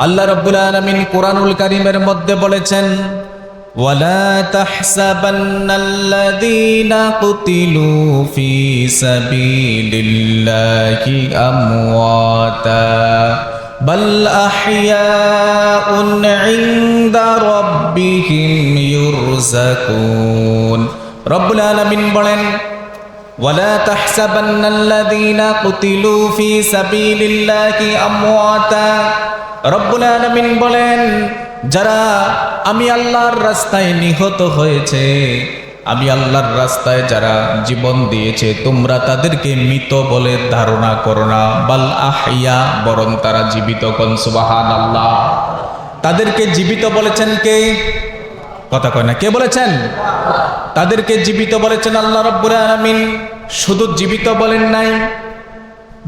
আল্লাহ রাব্বুল আলামিন কোরআনুল কারীমের মধ্যে বলেছেন, ওয়ালা তাহসাবান্নাল্লাযীনা কুতিলু ফি সাবিলিল্লাহি আমওয়াতা বাল আহইয়াউন ইনদা রাব্বিহিম ইউরযাকুন। রব্বুল আলামিন বলেন, ওয়ালা তাহসাবান্নাল্লাযীনা কুতিলু ফি সাবিলিল্লাহি আমওয়াতা। রব্বুল আলামিন বলেন, যারা আমি আল্লাহর রাস্তায় নিহত হয়েছে, আমি আল্লাহর রাস্তায় যারা জীবন দিয়েছে, তোমরা তাদেরকে মৃত বলে ধারণা করো না। বাল আহইয়া, বরং তারা জীবিত। কোন সুবহানাল্লাহ। তাদেরকে জীবিত বলেছেন কে? কথা কয় না, কে বলেছেন? তাদেরকে জীবিত বলেছেন আল্লাহ রাব্বুল আলামিন। শুধু জীবিত বলেন নাই,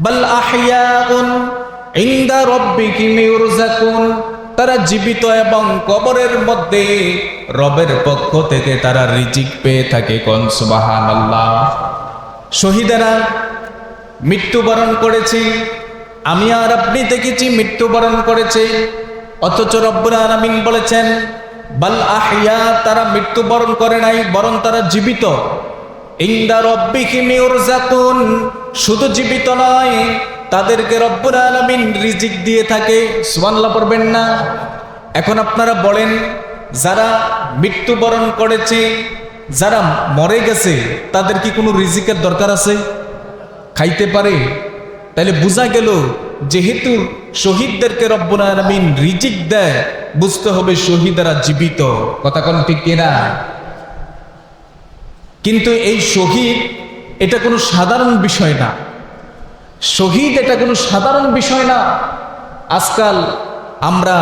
বাল আহইয়াউন ইনদা রাব্বিহিম ইউরযাকুন। তারা জীবিত এবং কবরের মধ্যে রবের পক্ষ থেকে তারা রিজিক পেয়ে থাকে। কোন সুবহানাল্লাহ। শহীদেরা মৃত্যুবরণ করেছে, আমি আর আপনি দেখেছি মৃত্যুবরণ করেছে, অথচ রব্বুল আলামিন বলেছেন বাল আহইয়া, তারা মৃত্যুবরণ করে নাই, বরং তারা জীবিত। ইনদা রাব্বিহিম ইউরযাকুন, শুধু জীবিত নয়, তাদেরকে রব্বুল আলামিন রিজিক দিয়ে থাকে। সুবহানাল্লাহ পড়বেন না? এখন আপনারা বলেন, যারা মৃত্যুবরণ করেছে, যারা মরে গেছে, তাদের কি কোনো রিজিকের দরকার আছে? খাইতে পারে? তাহলে বোঝা গেল, যেহেতু শহীদদেরকে রব্বুল আলামিন রিজিক দেয়, বুঝতে হবে শহীদেরা জীবিত। কথা কোন ঠিক কিনা? কিন্তু এই শহীদ এটা কোনো সাধারণ বিষয় না। শহীদ এটা কোনো সাধারণ বিষয় না। আজকাল আমরা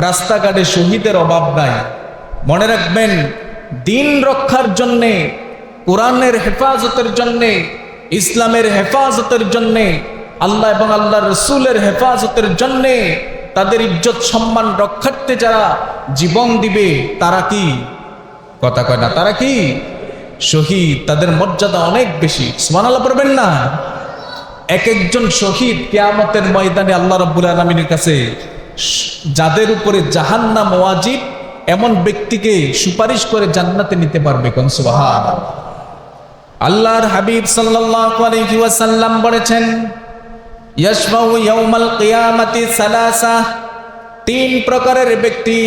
রাস্তাঘাটে শহীদের অভাব নাই। মনে রাখবেন, দিন রক্ষার জন্যে, কোরআনের হেফাজতের জন্যে, ইসলামের হেফাজতের জন্যে, আল্লাহ এবং আল্লাহ রসুলের হেফাজতের জন্যে, তাদের ইজ্জত সম্মান রক্ষার্থে যারা জীবন দিবে, তারা কি? কথা কয় না, তারা কি? শহীদ। তাদের মর্যাদা অনেক বেশি। সুবহানাল্লাহ পড়বেন না? এক একজন শহীদ কিয়ামতের ময়দানে আল্লাহ রাব্বুল আলামিনের কাছে, যাদের উপরে জাহান্নাম ওয়াজিব, এমন ব্যক্তিকে সুপারিশ করে জান্নাতে নিতে পারবে। কোন সুবহানাল্লাহ। আল্লাহর হাবিব সাল্লাল্লাহু আলাইহি ওয়াসাল্লাম বলেছেন, ইয়াশফাউ ইয়াউমাল কিয়ামাতি সালাসা, তিন প্রকারের ব্যক্তি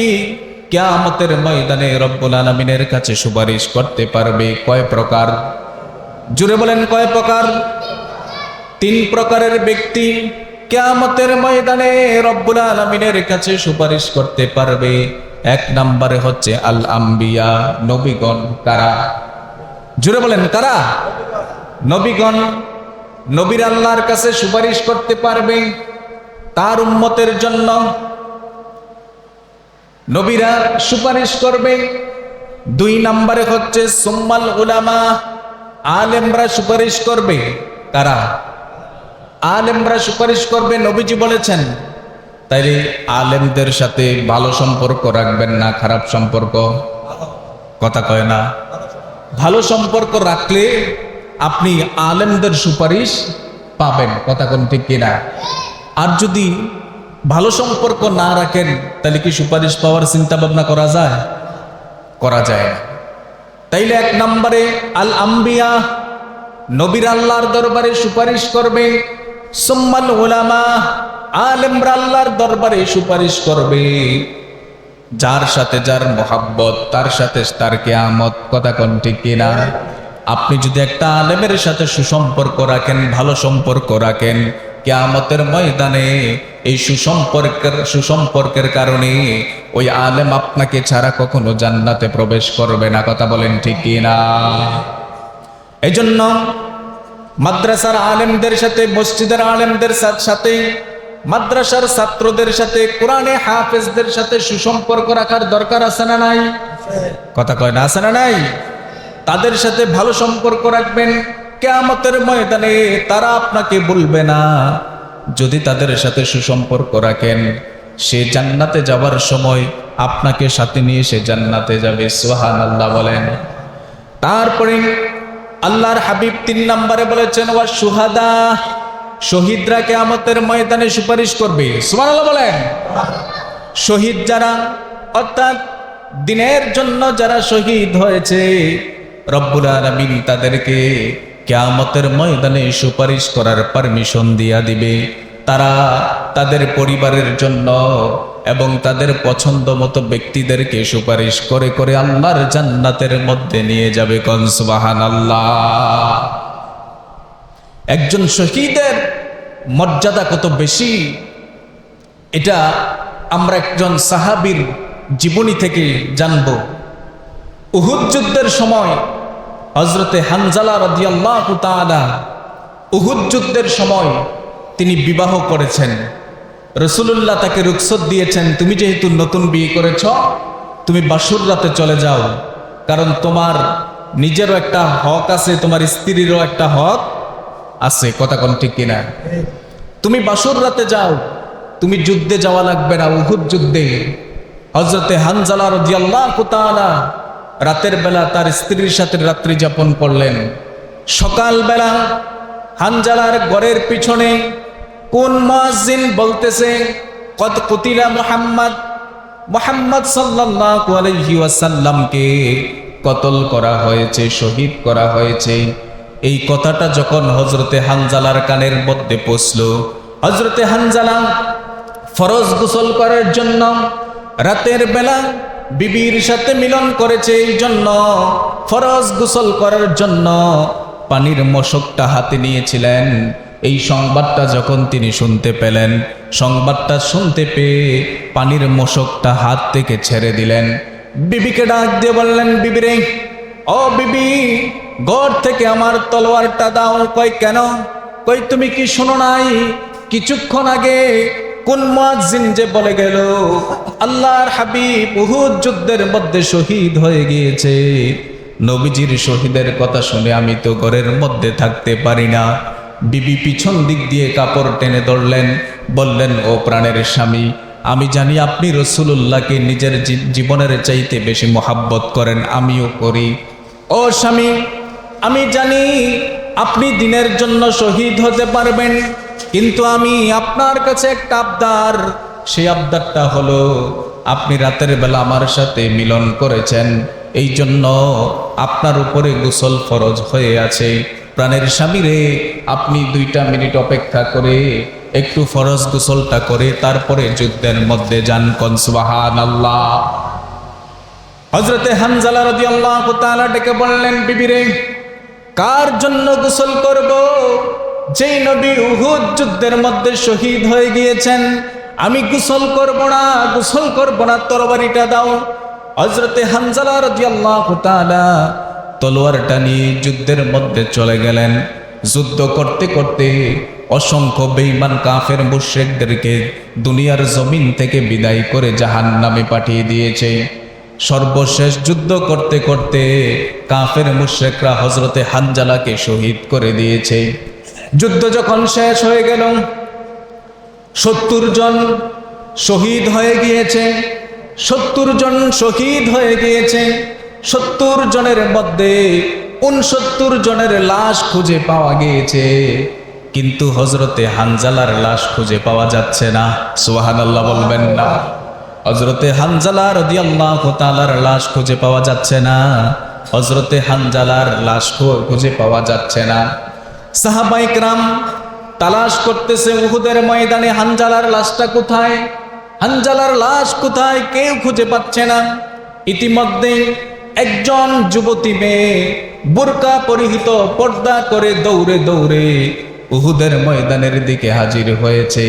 কিয়ামতের ময়দানে রব্বুল আলামিনের কাছে সুপারিশ করতে পারবে। কয় প্রকার? জোরে বলেন, কয় প্রকার? তিন প্রকারের ব্যক্তি কিয়ামতের ময়দানে রব্বুল আলামিনের কাছে সুপারিশ করতে পারবে। এক নম্বরে হচ্ছে আল আম্বিয়া, নবীগণ। কারা? জোরে বলেন, কারা? নবীগণ। নবীর আল্লাহর কাছে সুপারিশ করতে পারবে তার উম্মতের জন্য। নবীরা সুপারিশ করবে। দুই নম্বরে হচ্ছে সুম্মাল উলামা, আলেমরা সুপারিশ করবে। কারা? আলেমরা সুপারিশ করবে। নবীজি বলেছেন, তাইলে আলেমদের সাথে ভালো সম্পর্ক রাখবেন না খারাপ সম্পর্ক? কথা কয় না? ভালো সম্পর্ক রাখলে আপনি আলেমদের সুপারিশ পাবেন। কথা কোন ঠিক কিনা? আর যদি ভালো সম্পর্ক না রাখেন, তাহলে কি সুপারিশ পাওয়ার চিন্তা ভাবনা করা যায়? করা যায় না। তাইলে এক নম্বরে আল আম্বিয়া, নবীর আল্লাহর দরবারে সুপারিশ করবে। সুম্মাল উলামা, আলেমরা আল্লাহর দরবারে সুপারিশ করবে। যার সাথে যার মোহাব্বত, তার সাথে তার কিয়ামত। কথা কোন ঠিক কিনা? আপনি যদি একটা আলেমের সাথে সুসম্পর্ক রাখেন, ভালো সম্পর্ক রাখেন, কিয়ামতের ময়দানে এই সুসম্পর্কের কারণে ওই আলেম আপনাকে ছাড়া কখনো জান্নাতে প্রবেশ করবে না। কথা বলেন ঠিক কিনা? এজন্য মাদ্রাসার আলেমদের সাথে, মসজিদের আলেমদের সাথে, মাদ্রাসার ছাত্রদের সাথে, কোরআনে হাফেজদের সাথে সুসম্পর্ক রাখার দরকার আছে না নাই? কথা কয় না, আছে না নাই? তাদের সাথে ভালো সম্পর্ক রাখবেন। কিয়ামতের ময়দানে তারা আপনাকে বলবে না। যদি তাদের সাথে সুসম্পর্ক রাখেন, সে জান্নাতে যাওয়ার সময় আপনাকে সাথে নিয়ে সে জান্নাতে যাবে। সুবহানাল্লাহ বলেন। তারপরে আল্লাহর হাবিব তিন নম্বরে বলেছেন ওয়া শুহাদা, শহীদরা কিয়ামতের ময়দানে সুপারিশ করবে। সুবহানাল্লাহ বলেন। শহীদ যারা, অর্থাৎ দ্বীনের জন্য যারা শহীদ হয়েছে, রব্বুল আলামিন তাদেরকে কিয়ামতের ময়দানে সুপারিশ করার পারমিশন দিয়া দিবে। তারা তাদের পরিবারের জন্য এবং তাদের পছন্দ মতো ব্যক্তিদেরকে সুপারিশ করে করে আল্লাহর জান্নাতের মধ্যে নিয়ে যাবে। কোন সুবহানাল্লাহ। একজন শহীদের মর্যাদা কত বেশি, এটা আমরা একজন সাহাবীর জীবনী থেকে জানব। উহুদ যুদ্ধের সময় হযরতে হানজালা রাদিয়াল্লাহু তাআলা উহুদ যুদ্ধের সময় তিনি বিবাহ করেছেন। রাসূলুল্লাহ তাকে রুখসত দিয়েছেন, তুমি যেহেতু নতুন বিয়ে করেছ, তুমি বাসর রাতে চলে যাও, কারণ তোমার নিজেরও একটা হক আছে, তোমার স্ত্রীরও একটা হক আছে। কথা কোন ঠিক কিনা? তুমি বাসর রাতে যাও, তুমি যুদ্ধে যাওয়া লাগবে না। উহুদ যুদ্ধে হযরতে হানজালা রাদিয়াল্লাহু তাআলা রাতের বেলা তার স্ত্রীর সাথে রাত্রি যাপন করলেন। সকালবেলা হানজালার ঘরের পিছনে কোন মুয়াজ্জিন বলতেছে, কদ কুতিলা মুহাম্মদ, মুহাম্মদ সাল্লাল্লাহু আলাইহি ওয়াসাল্লামকে কতল করা হয়েছে, শহীদ করা হয়েছে। এই কথাটা যখন হযরতে হানজালার কানের মধ্যে পৌঁছলো, হযরতে হানজালা ফরজ গোসল করার জন্য রাতের বেলা বিবির সাথে মিলন করেছে, এই জন্য ফরজ গোসল করার জন্য পানির মশকটা হাতে নিয়েছিলেন। এই সংবাদটা যখন তিনি শুনতে পেলেন, সংবাদটা শুনতে পেয়ে পানির মশকটা হাত থেকে ছেড়ে দিলেন। বিবিকে ডাক দিয়ে বললেন, বিবিরে, ও বিবি, ঘর থেকে আমার তলোয়ারটা দাও। কই কেন? কই তুমি কি শোনো নাই কিছুক্ষণ আগে কোন মুয়াজ্জিন যে বলে গেল আল্লাহর হাবিব উহুদ যুদ্ধের মধ্যে শহীদ হয়ে গিয়েছে। নবীজির শহীদের কথা শুনে আমি তো ঘরের মধ্যে থাকতে পারি না। বিবি পিছন দিক দিয়ে কাপড় টেনে ধরলেন, বললেন, ও প্রাণের স্বামী, আমি জানি আপনি রাসূলুল্লাহকে নিজের জীবনের চাইতে বেশি মহাব্বত করেন, আমিও করি। ও স্বামী, আমি জানি আপনি দ্বীনের জন্য শহীদ হতে পারবেন, কিন্তু আমি আপনার কাছে একটা আবদার। সেই আবদারটা হলো, আপনি রাতের বেলা আমার সাথে মিলন করেছেন, এই জন্য আপনার উপরে গোসল ফরজ হয়ে আছে। প্রাণের স্বামী রে, আপনি 2 মিনিট অপেক্ষা করে একটু ফরজ গোসলটা করে তারপরে যুদ্ধের মধ্যে যান। কোন সুবহানাল্লাহ। হযরতে হানজালা রাদিয়াল্লাহু তাআলা ডেকে বললেন, বিবিরে, কার জন্য গোসল করব? যেই নবী উহুদ যুদ্ধের মধ্যে শহীদ হয়ে গিয়েছেন, আমি গোসল করব না, গোসল করব না, তরবারিটা দাও। হযরতে হানজালা রাদিয়াল্লাহু তাআলা তলোয়ারটা নিয়ে যুদ্ধের মধ্যে চলে গেলেন। যুদ্ধ করতে করতে অসংখ্য বেঈমান কাফের মুশরিকদেরকে দুনিয়ার জমিন থেকে বিদায় করে জাহান্নামে পাঠিয়ে দিয়েছে। সর্বশেষ যুদ্ধ করতে করতে কাফের মুশরিকরা হযরতে হানজালাকে শহীদ করে দিয়েছে। যুদ্ধ যখন শেষ হয়ে গেল, 70 জন শহীদ হয়ে গিয়েছে। 70 জন শহীদ হয়ে গিয়েছে। 70 জনের মধ্যে 69 জনের লাশ খুঁজে পাওয়া গিয়েছে, কিন্তু হযরতে হানজালার লাশ খুঁজে পাওয়া যাচ্ছে না। সুবহানাল্লাহ বলবেন না? হযরতে হানজালা রাদিয়াল্লাহু তাআলার লাশ খুঁজে পাওয়া যাচ্ছে না। হযরতে হানজালার লাশ খুঁজে পাওয়া যাচ্ছে না। সাহাবায়ে কেরাম তালাশ করতেছে উহুদের ময়দানে, হানজালার লাশটা কোথায়, হানজালার লাশ কোথায়, কেউ খুঁজে পাচ্ছে না। ইতিমধ্যে একজন যুবতী মেয়ে বুরকা পরিহিত, পর্দা করে দৌড়ে দৌড়ে উহুদের ময়দানের দিকে হাজির হয়েছে।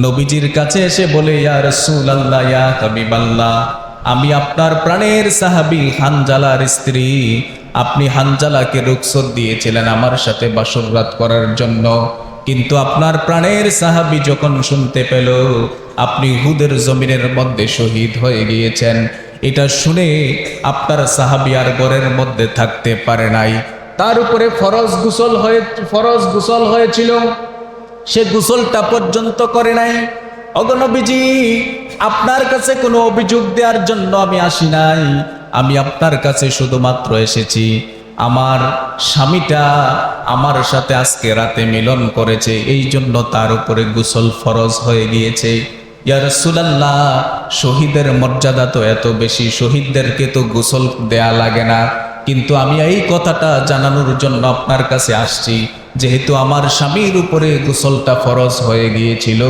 নবীজির কাছে এসে বলে, ইয়া রাসূলুল্লাহ, ইয়া হাবিবাল্লাহ, আমি আপনার প্রাণের সাহাবী হানজালার স্ত্রী। আপনি হানজালাকে রুখসত দিয়েছিলেন আমার সাথে বাসর রাত করার জন্য, কিন্তু আপনার প্রাণের সাহাবী যখন শুনতে পেল আপনি উহুদের জমিনের মধ্যে শহীদ হয়ে গিয়েছেন, এটা শুনে আপনার সাহাবী আর ঘরের মধ্যে থাকতে পারে নাই। তার উপরে ফরজ গোসল হয়েছিল, সে গোসলটা পর্যন্ত করে নাই। ওগো নবীজি, আপনার কাছে কোনো অভিযোগ দেওয়ার জন্য আমি আসি নাই, আমি আপনার কাছে শুধুমাত্র এসেছি আমার স্বামীটা আমার সাথে আজকে রাতে মিলন করেছে, এই জন্য তার উপরে গোসল ফরজ হয়ে গিয়েছে। ইয়া রাসূলুল্লাহ, শহীদের মর্যাদা তো এত বেশি, শহীদদেরকে তো গোসল দেয়া লাগে না, কিন্তু আমি এই কথাটা জানানোর জন্য আপনার কাছে আসছি, যেহেতু আমার স্বামীর উপরে গোসলটা ফরজ হয়ে গিয়েছিল,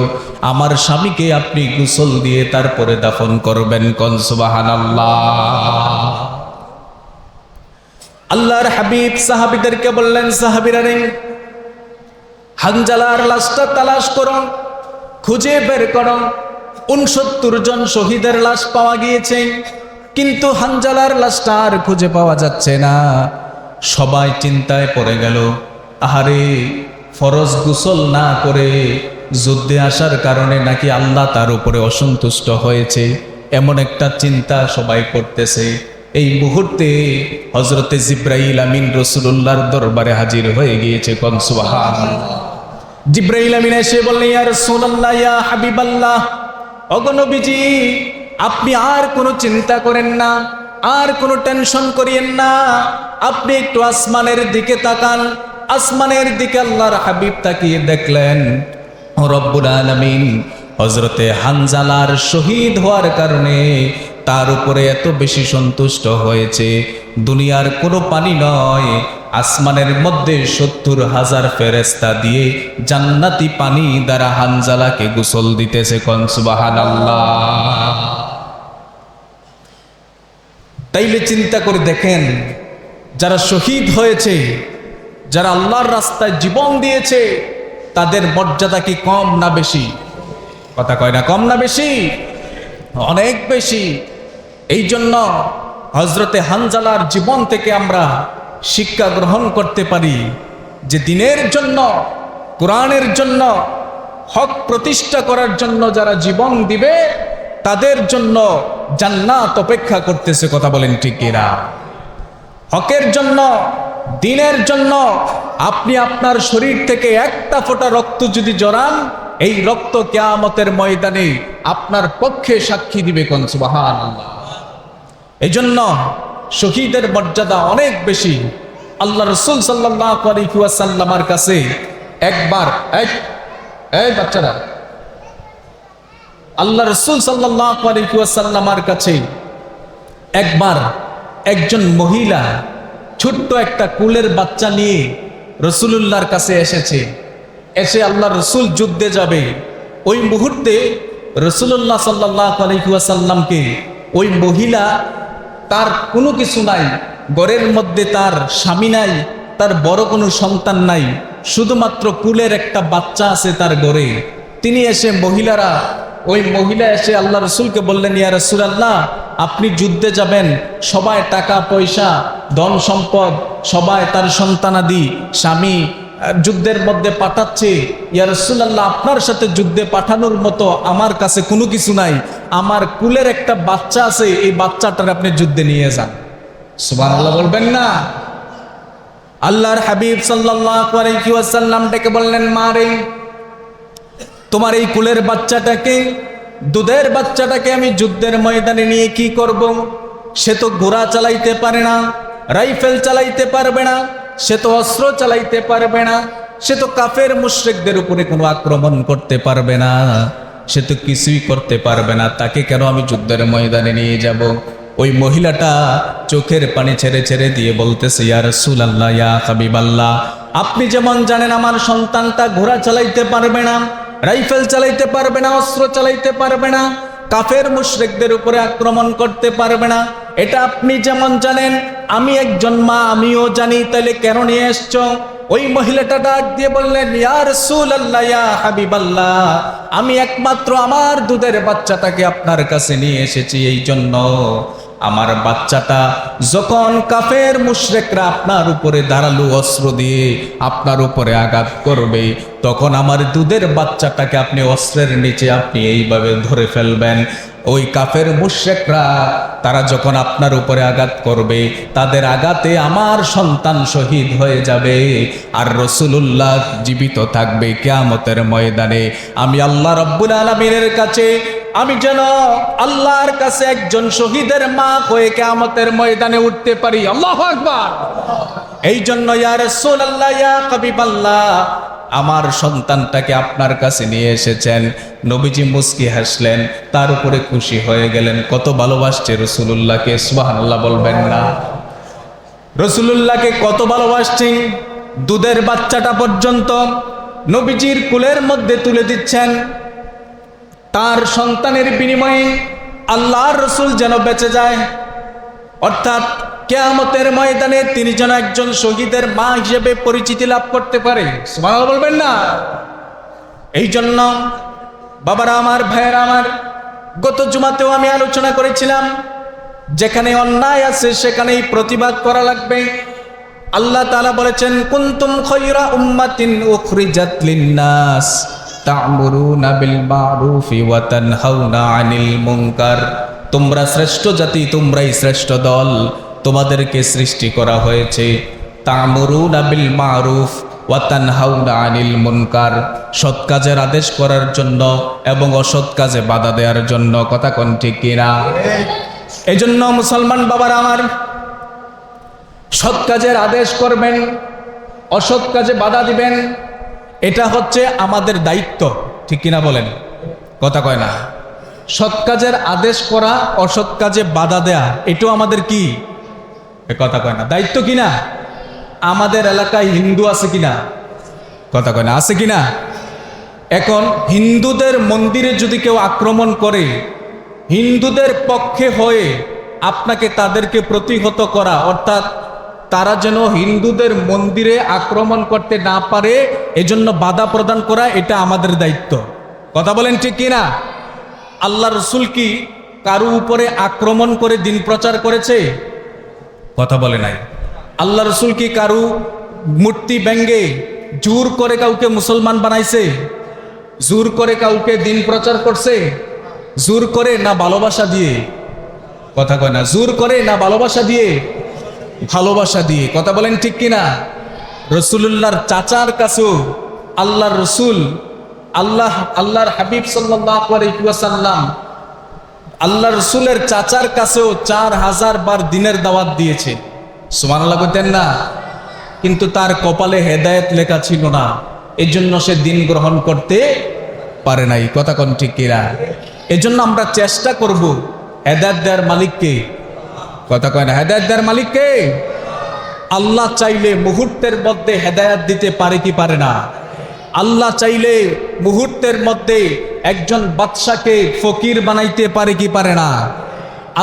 আমার স্বামীকে আপনি গোসল দিয়ে তারপরে দাফন করবেন। কোন সুবহানাল্লাহ। আল্লাহর হাবিব সাহাবীদেরকে বললেন, সাহাবীরা রে, হানজালার লাশটা তালাশ করো, খুঁজে বের করো। 69 জন শহীদের লাশ পাওয়া গিয়েছে, কিন্তু হানজালার লাশটা আর খুঁজে পাওয়া যাচ্ছে না। সবাই চিন্তায় পড়ে গেল, আহারে, ফরজ গোসল না করে যুদ্ধে আসার কারণে নাকি আল্লাহ তার উপরে অসন্তুষ্ট হয়েছে, এমন একটা চিন্তা সবাই করতেছে। এই মুহূর্তে হযরতে জিবরাইল আমিন রাসূলুল্লাহর দরবারে হাজির হয়ে গিয়েছে। কোন সুবহানাল্লাহ। জিবরাইল আমিন এসে বললেন, ইয়া রাসূলুল্লাহ, ইয়া হাবিবাল্লাহ, ওগো নবীজি, আপনি আর কোনো চিন্তা করেন না, আর কোনো টেনশন করিয়েন না, আপনি একটু আসমানের দিকে তাকান। আসমানের দিকে আল্লাহর হাবিব তাকিয়ে দেখলেন, রব্বুল আলামিন হযরতে হানজালার শহীদ হওয়ার কারণে তার উপরে এত বেশি সন্তুষ্ট হয়েছে, দুনিয়ার কোনো পানি নয়, আসমানের মধ্যে 70,000 ফেরেশতা দিয়ে জান্নাতি পানি দ্বারা হানজালাকে গোসল দিতেছে। কোন সুবহানাল্লাহ। তাইলে চিন্তা করে দেখেন, যারা শহীদ হয়েছে, যারা আল্লাহর রাস্তায় জীবন দিয়েছে, তাদের মর্যাদা কি কম না বেশি? কথা কয় না, কম না বেশি? অনেক বেশি। এই জন্য হযরতে হানজালার জীবন থেকে আমরা শিক্ষা গ্রহণ করতে পারি যে দিনের জন্য, কোরআনের জন্য, হক প্রতিষ্ঠা করার জন্য যারা জীবন দিবে তাদের জন্য জান্নাত অপেক্ষা করতেছে। কথা বলেন ঠিক কিনা? হকের জন্য, দ্বীনের জন্য আপনি আপনার শরীর থেকে একটা ফোঁটা রক্ত যদি জড়ান, এই রক্ত কিয়ামতের ময়দানে আপনার পক্ষে সাক্ষী দিবে। কোন সুবহানাল্লাহ। এই জন্য শহীদের মর্যাদা অনেক বেশি। আল্লাহ রাসূল সাল্লাল্লাহু আলাইহি ওয়াসাল্লামের কাছে একবার, এই বাচ্চারা, আল্লাহ রাসূল সাল্লাল্লাহু আলাইহি ওয়াসাল্লামের কাছে একবার একজন মহিলা ছোট্ট একটা কুলের বাচ্চা নিয়ে রাসূলুল্লাহর কাছে এসেছে। এসে আল্লাহ রাসূল যুদ্ধে যাবে, ওই মুহূর্তে রাসূলুল্লাহ সাল্লাল্লাহু আলাইহি ওয়াসাল্লামকে ওই মহিলা, তার কোনো কিছু নাই, ঘরের মধ্যে তার স্বামী নাই, তার বড় কোনো সন্তান নাই, শুধুমাত্র কুলের একটা বাচ্চা আছে তার ঘরে। তিনি এসে ওই মহিলা এসে আল্লাহ রাসূলকে বললেন, ইয়া রাসূলুল্লাহ, আপনি যুদ্ধে যাবেন, সবাই টাকা পয়সা ধন সম্পদ সবাই তার সন্তানাদি স্বামী যুদ্ধের মধ্যে পাঠাচ্ছে, ইয়া রাসূলুল্লাহ, আপনার সাথে যুদ্ধে পাঠানোর মতো আমার কাছে কোনো কিছু নাই, আমার কুলের একটা বাচ্চা আছে, এই বাচ্চাটার আপনি যুদ্ধে নিয়ে যান। সুবহানাল্লাহ বলবেন না? আল্লাহর হাবিব সাল্লাল্লাহু আলাইহি ওয়াসাল্লাম ডেকে বললেন, মা রে, তোমার এই কুলের বাচ্চাটাকে, দুধের বাচ্চাটাকে আমি যুদ্ধের ময়দানে নিয়ে কি করব? সে তো ঘোড়া চালাইতে পারে না, রাইফেল চালাইতে পারবে না, সে তো অস্ত্র চালাইতে পারবে না, সে তো কাফের মুশরিকদের উপরে কোনো আক্রমণ করতে পারবে না, সে তো কিছুই করতে পারবে না, তাকে কেন আমি যুদ্ধের ময়দানে নিয়ে যাব? ওই মহিলাটা চোখের পানি ছেড়ে ছেড়ে দিয়ে বলতেছে, ইয়া রাসূলুল্লাহ, ইয়া হাবিবাল্লাহ, আপনি যেমন জানেন আমার সন্তানটা ঘোড়া চালাইতে পারবে না, রাইফেল চালাইতে পারবে না, অস্ত্র চালাইতে পারবে না, কাফের মুশরিকদের উপরে আক্রমণ করতে পারবে না, এটা আপনি যেমন জানেন, আমি একজন মা, আমিও জানি, তাহলে কেন নিয়ে এসছো? ওই মহিলাটা ডাক দিয়ে বললেন, ইয়া রাসূলুল্লাহ, ইয়া হাবিবাল্লাহ, আমি একমাত্র আমার দুধের বাচ্চাটাকে আপনার কাছে নিয়ে এসেছি এই জন্য, আমার বাচ্চাটা যখন কাফের মুশরিকরা আপনার উপরে ধারালো অস্ত্র দিয়ে আপনার উপরে আঘাত করবে, তখন আমার দুধের বাচ্চাটাকে আপনি অস্ত্রের নিচে আপনি এইভাবে ধরে ফেলবেন। ওই কাফের মুশরিকরা তারা যখন আপনার উপরে আঘাত করবে, তাদের আঘাতে আমার সন্তান শহীদ হয়ে যাবে, আর রাসূলুল্লাহ জীবিত থাকবে কিয়ামতের ময়দানে। আমি আল্লাহ রাব্বুল আলামিনের কাছে, আমি যেন আল্লাহর কাছে একজন শহীদের মা হয়ে কিয়ামতের ময়দানে উঠতে পারি। আল্লাহু আকবার। এই জন্য ইয়া রাসূলুল্লাহ, ইয়া হাবিবাল্লাহ, আমার সন্তানটাকে আপনার কাছে নিয়ে এসেছেন। নবীজি মুস্কি হাসলেন, তার উপরে খুশি হয়ে গেলেন। কত ভালোবাসছে রাসূলুল্লাহকে, সুবহানাল্লাহ বলবেন না? রাসূলুল্লাহকে কত ভালোবাসছেন, দুধের বাচ্চাটা পর্যন্ত নবীজির কুলের মধ্যে তুলে দিচ্ছেন। তার সন্তানের বিনিময়ে আল্লাহর রাসূল যেন বেঁচে যায়, অর্থাৎ কিয়ামতের ময়দানে তিনি যেন একজন শহীদের মা হিসেবে পরিচিতি লাভ করতে পারে। সুবহানাল্লাহ বলবেন না? এই জন্য বাবারা আমার, ভাইয়েরা আমার, গত জুমাতেও আমি আলোচনা করেছিলাম, যেখানে অন্যায় আছে সেখানেই প্রতিবাদ করা লাগবে। আল্লাহ তাআলা বলেছেন, কুনতুম খায়রা উম্মাতিন উখরিজাত লিন-নাস তা'মুরুনা বিল মা'রুফি ওয়া তানহাউনা আনিল মুনকার। তোমরা শ্রেষ্ঠ জাতি, তোমরাই শ্রেষ্ঠ দল, তোমাদেরকে সৃষ্টি করা হয়েছে তা'মুরুনা বিল মা'রুফ ওয়া তানহাউনা আনিল মুনকার, সৎ কাজের আদেশ করার জন্য এবং অসৎ কাজে বাধা দেওয়ার জন্য। কথা কোন ঠিক কিনা? এই জন্য মুসলমান বাবারা আমার, সৎ কাজের আদেশ করবেন, অসৎ কাজে বাধা দিবেন, এটা হচ্ছে আমাদের দায়িত্ব। ঠিক কিনা বলেন? কথা কয় না? সৎ কাজের আদেশ করা, অসৎ কাজে বাধা দেয়া, এটাও আমাদের কি? কথা কয় না? দায়িত্ব কিনা? আমাদের এলাকায় হিন্দু আছে কিনা? কথা কয় না? আছে কিনা? এখন হিন্দুদের মন্দিরে যদি কেউ আক্রমণ করে, হিন্দুদের পক্ষে হয়ে আপনাকে তাদেরকে প্রতিহত করা, অর্থাৎ তারা যেন হিন্দুদের মন্দিরে আক্রমণ করতে না পারে এজন্য বাধা প্রদান করা, এটা আমাদের দায়িত্ব। কথা বলেন ঠিক কিনা? আল্লাহ রাসূল কি কারো উপরে আক্রমণ করে দিন প্রচার করেছে? কথা বলে নাই। আল্লাহ রাসূল কি কারো মূর্তি ভেঙ্গে জোর করে কাউকে মুসলমান বানাইছে? জোর করে কাউকে দিন প্রচার করছে? জোর করে না ভালোবাসা দিয়ে? কথা কয় না? জোর করে না ভালোবাসা দিয়ে? ভালোবাসা দিয়ে। কথা বলেন ঠিক কিনা? রাসূলুল্লাহর চাচার কাছেও আল্লাহর রাসূল, আল্লাহর হাবিব সাল্লাল্লাহু আলাইহি ওয়াসাল্লাম আল্লাহর রাসূলের চাচার কাছেও 4000 বার দিনের দাওয়াত দিয়েছে। সুবহানাল্লাহ কইতেন না? কিন্তু তার কপালে হেদায়েত লেখা ছিল না, এজন্য সে দিন গ্রহণ করতে পারে নাই। কথা কোন ঠিক কিনা? এজন্য আমরা চেষ্টা করব হেদায়েত দেওয়ার মালিককে। কথা কয় না? হেদায়েত দেওয়ার মালিককে। আল্লাহ চাইলে মুহূর্তের মধ্যে হেদায়েত দিতে পারে কি পারে না? আল্লাহ চাইলে মুহূর্তের মধ্যে একজন বাদশাকে ফকির বানাইতে পারে কি পারে না?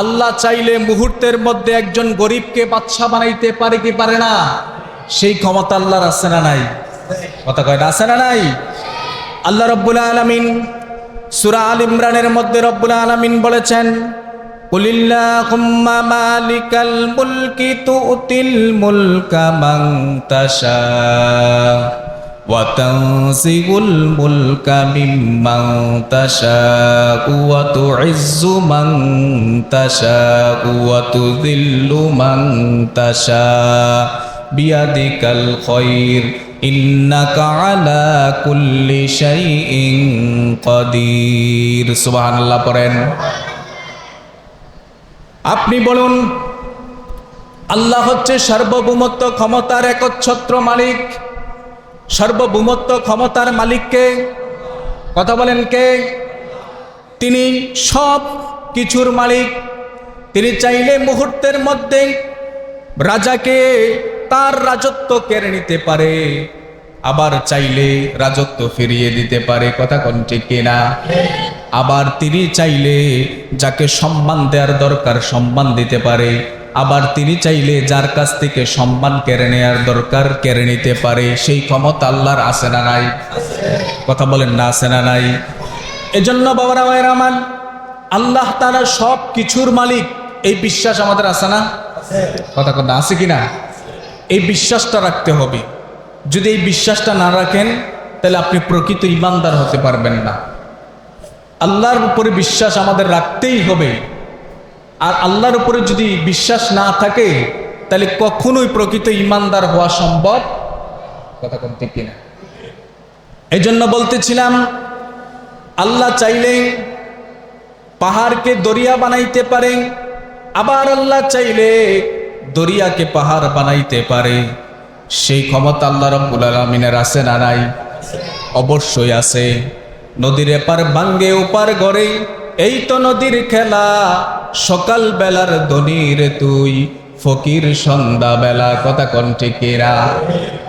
আল্লাহ চাইলে মুহূর্তের মধ্যে একজন গরিবকে বাদশা বানাইতে পারে কি পারে না? সেই ক্ষমতা আল্লাহর আছে না নাই? কথা কয় না? আছে না নাই? আল্লাহ রাব্বুল আলামিন সূরা আল ইমরানের মধ্যে রব্বুল আলামিন বলেছেন, কুলিল্লাহুম্মা মালিকাল মুলকি তুতিল মুলকা মান তাশা ওয়া তানজিউল মুলকা মিম্মান তাশা ওয়া তুইজ্জু মান তাশা ওয়া তুযিল্লু মান তাশা বিয়াদিকাল খায়র ইন্নাকা আলা কুল্লি শাইইন কাদির। সুবহানাল্লাহ পড়েন। আপনি বলুন, আল্লাহ হচ্ছে সার্বভৌমত্ব ক্ষমতার একচ্ছত্র মালিক। সার্বভৌমত্ব ক্ষমতার মালিককে? কথা বলেন কে? তিনি সব কিছুর মালিক। তিনি চাইলে মুহূর্তের মধ্যে রাজাকে তার রাজত্ব কেড়ে নিতে পারে, আবার চাইলে রাজত্ব ফিরিয়ে দিতে পারে। কথা কোন ঠিক কিনা? আবার তিনি চাইলে যাকে সম্মান দেওয়ার দরকার সম্মান দিতে পারে, আবার তিনি চাইলে যার কাছ থেকে সম্মান কেড়ে নেওয়ার দরকার কেড়ে নিতে পারে। সেই ক্ষমতা আল্লাহর আছে না নাই? কথা বলেন না, আছে না নাই? এজন্য বাবারা ভাইরা আমার, আল্লাহ তাআলা সব কিছুর মালিক, এই বিশ্বাস আমাদের আছে না? কথা কথা আছে কিনা? এই বিশ্বাসটা রাখতে হবে। যদি এই বিশ্বাসটা না রাখেন তাহলে আপনি প্রকৃত ইমানদার হতে পারবেন না। আল্লাহর উপরে বিশ্বাস আমাদের রাখতেই হবে। আর আল্লাহর উপরে যদি বিশ্বাস না থাকে তাহলে কখনোই প্রকৃত ইমানদার হওয়া সম্ভব, কথা কোন ঠিক কিনা? এই জন্য বলতেছিলাম, আল্লাহ চাইলে পাহাড়কে দরিয়া বানাইতে পারে, আবার আল্লাহ চাইলে দরিয়াকে পাহাড় বানাইতে পারে। সেই ক্ষমতা আল্লাহ রাব্বুল আলামিনের আছে না নাই? অবশ্যই আছে। নদীর এপার ভাঙ্গে ওপার গড়ে, এই তো নদীর খেলা। সকাল বেলার ধনীর তুই, ফকির সন্ধ্যা বেলা, কথা কোন ঠিক কিনা?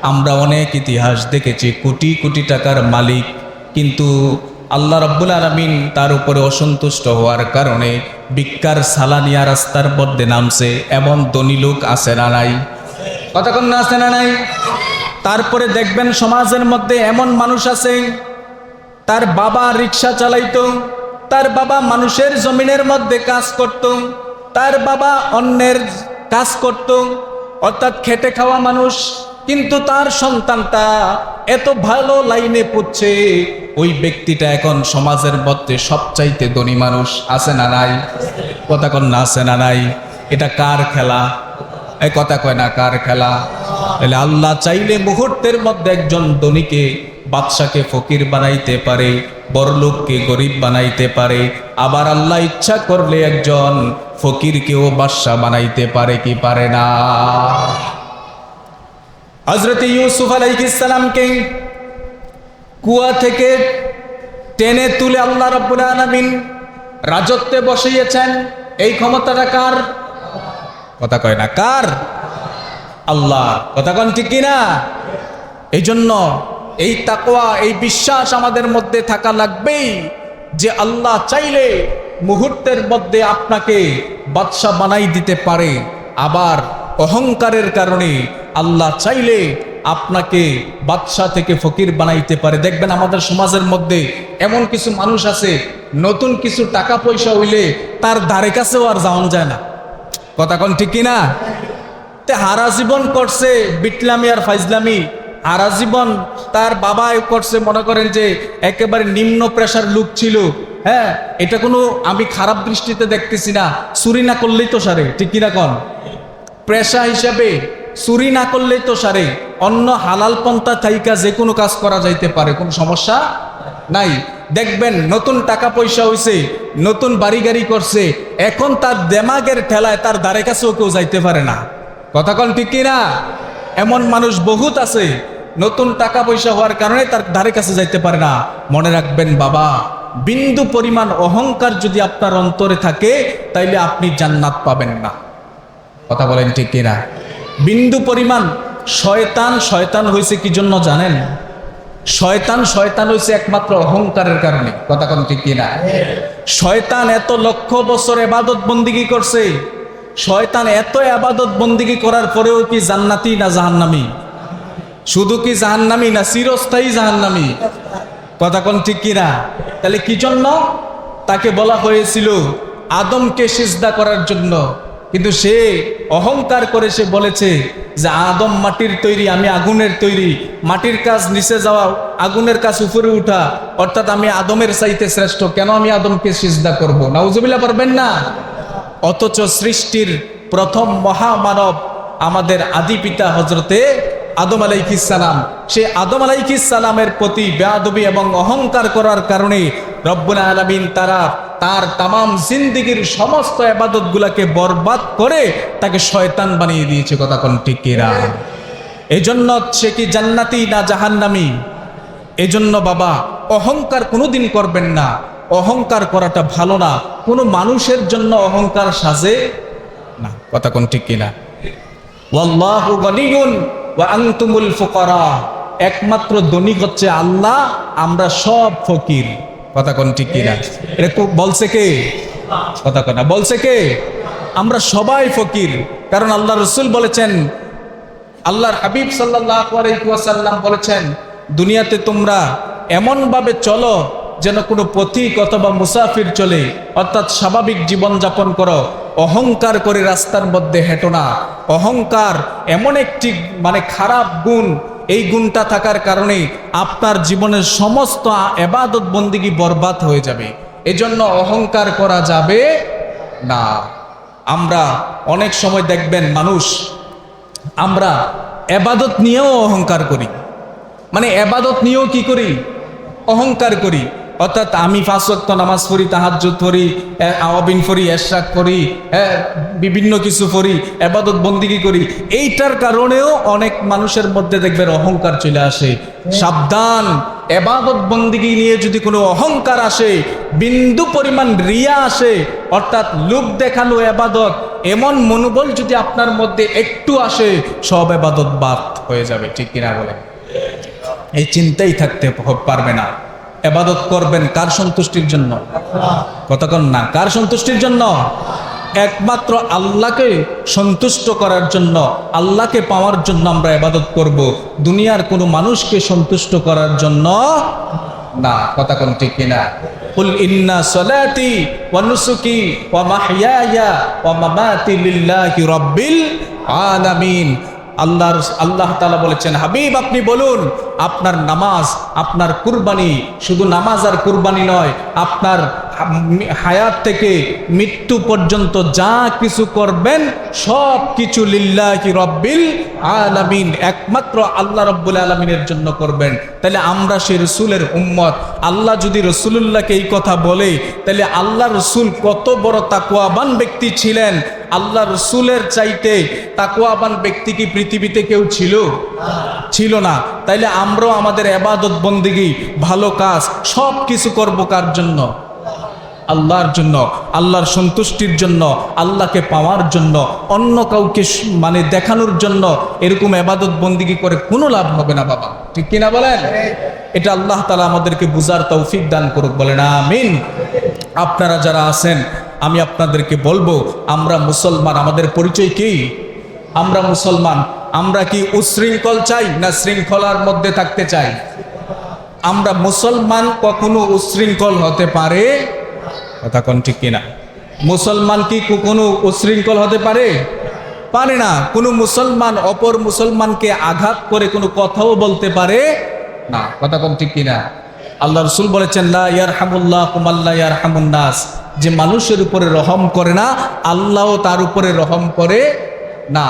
আমরা অনেক ইতিহাস দেখেছি, কোটি কোটি টাকার মালিক, কিন্তু আল্লাহ রাব্বুল আলামিন তার উপরে অসন্তুষ্ট হওয়ার কারণে ভিক্ষার সালানিয়া রাস্তার মধ্যে নামছে। এমন ধনী লোক আছে না নাই? কথা কোন না আছে না নাই? তারপরে দেখবেন সমাজের মধ্যে এমন মানুষ আছে, তার বাবা রিক্সা চালাইতো, তার বাবা মানুষের জমিনের মধ্যে কাজ করত, তার বাবা অন্যের কাজ করত, অর্থাৎ খেটে খাওয়া মানুষ, কিন্তু তার সন্তানটা এত ভালো লাইনে পড়ছে, ওই ব্যক্তিটা এখন সমাজের মধ্যে সবচাইতে ধনী মানুষ। আছে না নাই? কথা কোন না আছে না নাই? এটা কার খেলা? এই কথা কয় না, কার খেলা? তাহলে আল্লাহ চাইলে মুহূর্তের মধ্যে একজন ধনীকে, বাদশাকে ফকির বানাইতে পারে, বড়লোককে গরিব বানাইতে পারে। আবার আল্লাহ ইচ্ছা করলে একজন ফকিরকেও বাদশা বানাইতে পারে, কি পারে না? হযরত ইউসুফ আলাইহিস সালামকে কুয়া থেকে টেনে তুলে আল্লাহ রাব্বুল আলামিন রাজত্বে বসিয়েছেন। এই ক্ষমতাটা কার? কথা কয় না, কার? আল্লাহ। কথা কোন ঠিক কিনা? এই জন্য এই তাকওয়া, এই বিশ্বাস আমাদের মধ্যে থাকা লাগবেই যে আল্লাহ চাইলে মুহূর্তের মধ্যে আপনাকে বাদশা বানাই দিতে পারে। আবার অহংকারের কারণে আল্লাহ চাইলে আপনাকে বাদশা থেকে ফকির বানাইতে পারে। দেখবেন আমাদের সমাজের মধ্যে এমন কিছু মানুষ আছে, নতুন কিছু টাকা পয়সা হইলে তার ধারে কাছেও আর যাওয়া যায় না। কথা কোন ঠিক কিনা? তে হারা জীবন করছে বিটলামি আর ফাইজলামি, হারা জীবন তার বাবা করছে, মনে করেন যে একেবারে নিম্ন প্রেশার লোক ছিল। হ্যাঁ, এটা কোনো আমি খারাপ দৃষ্টিতে দেখতেছি না। চুরি না করলেই তো সারে, ঠিক কিনা কন? পেশা হিসাবে চুরি না করলেই তো সারে। অন্য হালাল পন্থা থাইকা যে কোনো কাজ করা যাইতে পারে, কোনো সমস্যা নাই। দেখবেন নতুন টাকা পয়সা হইছে, নতুন বাড়ি গাড়ি করছে, এখন তার দেমাগের ঠেলায় তার দ্বারে কাছেও কেউ যাইতে পারে না। কথা কন ঠিক কিনা? এমন মানুষ বহুত আছে, নতুন টাকা পয়সা হওয়ার কারণে তার ধারে কাছে যাইতে পারে না। মনে রাখবেন বাবা, বিন্দু পরিমাণ অহংকার যদি আপনার অন্তরে থাকে তাইলে আপনি জান্নাত পাবেন না। কথা বলেন ঠিক কিনা? বিন্দু পরিমাণ। শয়তান হয়েছে কি জন্য জানেন? শয়তান হয়েছে একমাত্র অহংকারের কারণে। কথা কোন ঠিক কিনা? শয়তান এত লক্ষ বছর ইবাদত বন্দিগি করছে, শয়তান এত ইবাদত বন্দিগি করার পরেও কি জান্নাতি না জাহান্নামী? শুধু কি জাহান্নামী না চিরস্থায়ী জাহান্নামী? কথা কোন ঠিক কিনা? তাহলে কি জন্য তাকে বলা হয়েছিল আদমকে সিজদা করার জন্য, কিন্তু সে অহংকার করে সে বলেছে যে আদম মাটির তৈরি, আমি আগুনের তৈরি, মাটির কাজ নিচে যাওয়া, আগুনের কাজ উপরে উঠা, অর্থাৎ আমি আদমের চাইতে শ্রেষ্ঠ, কেন আমি আদমকে সিজদা করব? নাউজুবিল্লাহ পারবেন না? অথচ সৃষ্টির প্রথম মহামানব আমাদের আদি পিতা হযরতে আদম আলাইহিস সালাম, সে আদম আলাইহিস সালামের প্রতি বেয়াদবি এবং অহংকার করার কারণে রব্বুল আলামিন তার তামাম জিন্দেগীর সমস্ত ইবাদতগুলোকে বরবাদ করে তাকে শয়তান বানিয়ে দিয়েছে। কথা কোন ঠিক কিনা? এজন্য সে কি জান্নাতি না জাহান্নামী? এজন্য বাবা অহংকার কোনোদিন করবেন না। অহংকার করাটা ভালো না। কোনো মানুষের জন্য অহংকার সাজে না। কথা কোন ঠিক কিনা? ওয়াল্লাহু গনিয়ুন ওয়া আনতুমুল ফুকারা। একমাত্র ধনী হচ্ছে আল্লাহ, আমরা সব ফকির। কথা কোন ঠিক কিনা? এটা বলছে কে? কথা কোনা বলছে কে? আমরা সবাই ফকির। কারণ আল্লাহ রাসূল বলেছেন, আল্লাহর হাবিব সাল্লাল্লাহু আলাইহি ওয়াসাল্লাম বলেছেন, দুনিয়াতে তোমরা এমন ভাবে চলো যেন কোনো পথিক অথবা মুসাফির চলে, অর্থাৎ স্বাভাবিক জীবন যাপন করো। অহংকার করে রাস্তার মধ্যে হেঁটো না। অহংকার এমন একটি খারাপ গুণ, এই গুণটা থাকার কারণে আপনার জীবনের সমস্ত ইবাদত বন্দেগী বরবাদ হয়ে যাবে। এজন্য অহংকার করা যাবে না। আমরা অনেক সময় দেখবেন মানুষ, আমরা ইবাদত নিয়েও অহংকার করি, মানে ইবাদত নিয়েও কি করি, অহংকার করি। অর্থাৎ আমি 5 ওয়াক্ত নামাজ পড়ি, তাহাজ্জুদ পড়ি, আওয়াবিন পড়ি, ইশরাক করি, বিভিন্ন কিছু পড়ি, ইবাদত বন্দেগী করি। এইটার কারণেও অনেক মানুষের মধ্যে দেখবেন অহংকার চলে আসে। সাবধান, ইবাদত বন্দেগী নিয়ে যদি কোনো অহংকার আসে, বিন্দু পরিমাণ রিয়া আসে, অর্থাৎ লোক দেখানো ইবাদত, এমন মনোবল যদি আপনার মধ্যে একটু আসে, সব ইবাদত বাদ হয়ে যাবে। ঠিক কিনা বলেন? এই চিন্তাই থাকতে পারবে না। ইবাদত করবেন কার সন্তুষ্টির জন্য? কতক্ষণ না, কার সন্তুষ্টির জন্য? একমাত্র আল্লাহকে সন্তুষ্ট করার জন্য, আল্লাহকে পাওয়ার জন্য আমরা ইবাদত করব, দুনিয়ার কোনো মানুষকে সন্তুষ্ট করার জন্য না। কতক্ষণ ঠিক কিনা? কুল ইন্না সলাতি ওয়া নুসুকি ওয়া মাহইয়ায়া ওয়া মামাতি লিল্লাহি রাব্বিল আলামিন। আল্লাহ তাআলা বলেছেন, হাবিব আপনি বলুন, আপনার নামাজ, আপনার কুরবানি, শুধু নামাজ আর কুরবানি নয়, আপনার হায়াত থেকে মৃত্যু পর্যন্ত যা কিছু করবেন সব কিছু লিল্লাহি রাব্বিল আলামিন, একমাত্র আল্লাহ রাব্বুল আলামিনের জন্য করবেন। তাহলে আমরা সেই রসুলের উম্মত। আল্লাহ যদি রসুলুল্লাহকে এই কথা বলে, তাহলে আল্লাহ রসুল কত বড় তাকওয়াবান ব্যক্তি ছিলেন। আল্লাহ রসুলের চাইতে তাকওয়াবান ব্যক্তি কি পৃথিবীতে কেউ ছিল? ছিল না। তাইলে আমরাও আমাদের ইবাদত বন্দেগী, ভালো কাজ সব কিছু করবো কার জন্য? আল্লাহর জন্য, আল্লাহর সন্তুষ্টির জন্য, আল্লাহকে পাওয়ার জন্য। অন্য কাউকে মানে দেখানোর জন্য এরকম ইবাদত বন্দেগী করে কোনো লাভ হবে না বাবা। ঠিক কিনা বলেন? এটা আল্লাহ তাআলা আমাদেরকে বুঝার তৌফিক দান করুক, বলেন আমিন। আপনারা যারা আছেন, আমি আপনাদেরকে বলবো, আমরা মুসলমান, আমাদের পরিচয় কি? আমরা মুসলমান। আমরা কি উশৃঙ্খল চাই না শৃঙ্খলার মধ্যে থাকতে চাই? আমরা মুসলমান কখনো উশৃঙ্খল হতে পারে? কথা কোন ঠিক কিনা? মুসলমান কি কখনো উশৃঙ্খল হতে পারে? পারে না। কোনো মুসলমান অপর মুসলমানকে আঘাত করে কোনো কথাও বলতে পারে না। কথা কোন ঠিক কিনা? আল্লাহ রাসূল বলেছেন, লা ইয়ারহামুল্লাহু মান লা ইয়ারহামুন নাস, যে মানুষের উপরে রহম করে না, আল্লাহও তার উপরে রহম করে না।